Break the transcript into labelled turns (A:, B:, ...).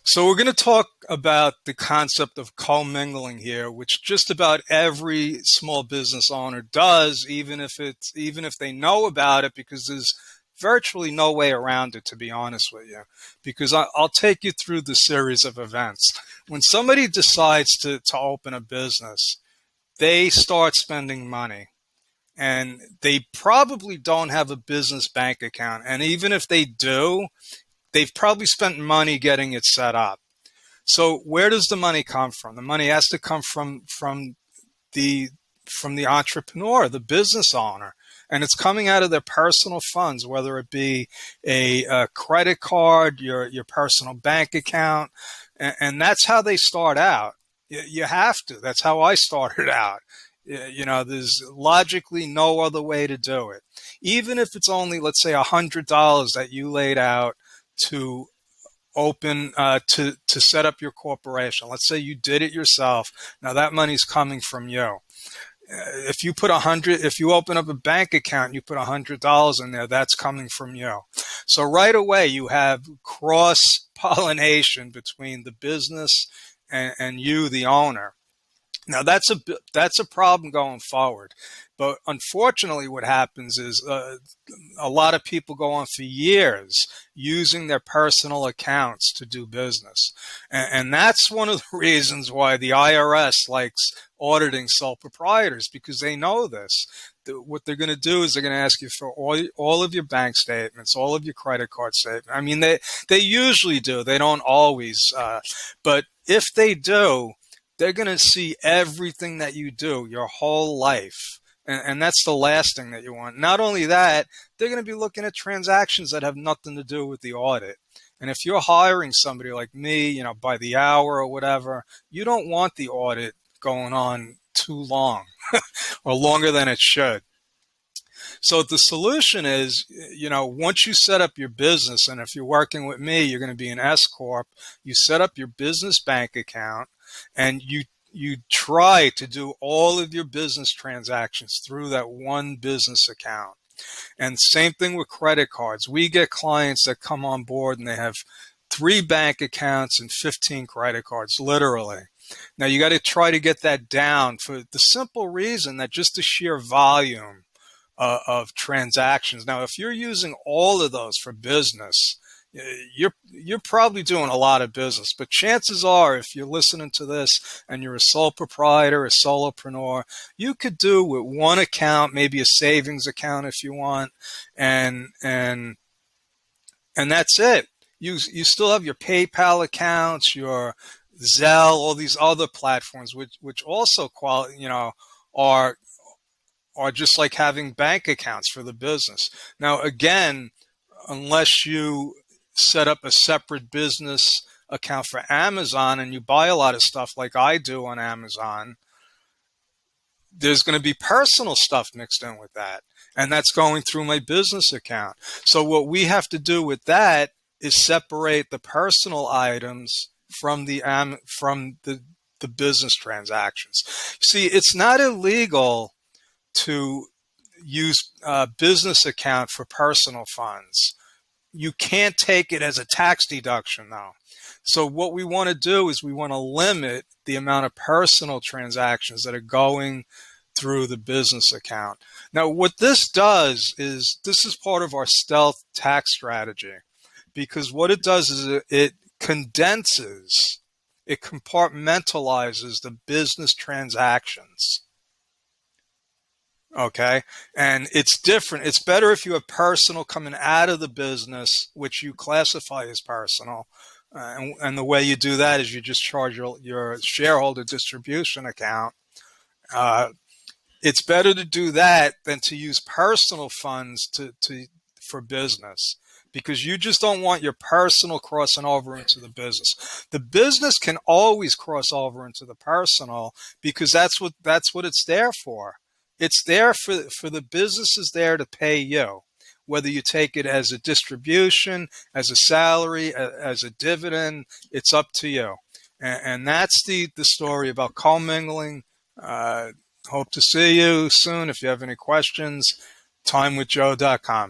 A: So we're going to talk about the concept of commingling here, which just about every small business owner does, even if they know about it, because there's virtually no way around it, to be honest with you. Because I'll take you through the series of events. When somebody decides to open a business, they start spending money. And they probably don't have a business bank account. And even if they do, they've probably spent money getting it set up. So where does the money come from? The money has to come the from the entrepreneur, the business owner, and it's coming out of their personal funds, whether it be a credit card, your personal bank account, and that's how they start out. You have to. That's how I started out. You know, there's logically no other way to do it. Even if it's only, let's say, $100 that you laid out to to set up your corporation. Let's say you did it yourself. Now that money's coming from you. If you open up a bank account and you put $100 in there, that's coming from you. So right away you have cross pollination between the business and you, the owner. Now that's a problem going forward. But unfortunately, what happens is a lot of people go on for years using their personal accounts to do business. And that's one of the reasons why the IRS likes auditing sole proprietors, because they know this. What they're going to do is they're going to ask you for all of your bank statements, all of your credit card statements. I mean, they usually do. They don't always. But if they do, they're going to see everything that you do your whole life. And that's the last thing that you want. Not only that, they're going to be looking at transactions that have nothing to do with the audit. And if you're hiring somebody like me, you know, by the hour or whatever, you don't want the audit going on too long or longer than it should. So the solution is, you know, once you set up your business, and if you're working with me, you're going to be an S Corp, you set up your business bank account and you try to do all of your business transactions through that one business account. And same thing with credit cards. We get clients that come on board and they have 3 bank accounts and 15 credit cards, literally. Now you got to try to get that down for the simple reason that just the sheer volume of transactions. Now, if you're using all of those for business, you're probably doing a lot of business, but chances are, if you're listening to this and you're a sole proprietor, a solopreneur, you could do with one account, maybe a savings account if you want, and that's it. You still have your PayPal accounts, your Zelle, all these other platforms, which also are just like having bank accounts for the business. Now, again, unless you set up a separate business account for Amazon and you buy a lot of stuff like I do on Amazon, there's going to be personal stuff mixed in with that. And that's going through my business account. So what we have to do with that is separate the personal items from the business transactions. See, it's not illegal to use a business account for personal funds. You can't take it as a tax deduction, though. So what we want to do is we want to limit the amount of personal transactions that are going through the business account. Now, what this does is this is part of our stealth tax strategy, because what it does is it condenses, it compartmentalizes the business transactions. Okay. And it's different. It's better if you have personal coming out of the business, which you classify as personal. And the way you do that is you just charge your shareholder distribution account. It's better to do that than to use personal funds for business, because you just don't want your personal crossing over into the business. The business can always cross over into the personal, because that's what it's there for. It's there for the business is there to pay you, whether you take it as a distribution, as a salary, as a dividend. It's up to you. And that's the story about commingling. Hope to see you soon. If you have any questions, timewithjoe.com.